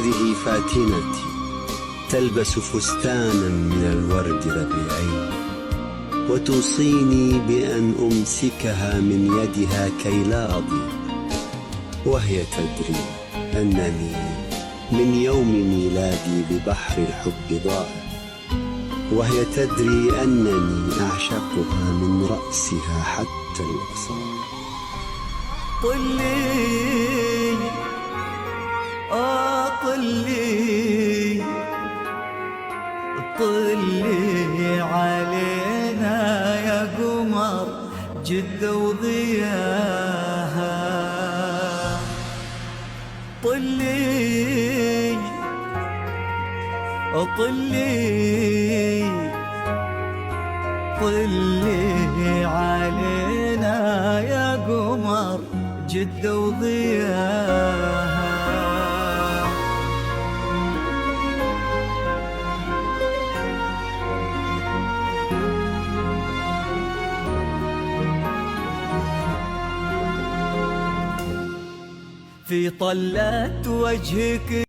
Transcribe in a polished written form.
هذه فاتنتي تلبس فستانا من الورد ربيعي، وتوصيني بأن أمسكها من يدها كي لا أضيع، وهي تدري أنني من يوم ميلادي ببحر الحب ضائع، وهي تدري أنني أعشقها من رأسها حتى الأصابع. طلي طلي طلي علينا يا قمر جدة وضياها، طلي طلي طلي علينا يا قمر جدة وضياها. في طلة وجهك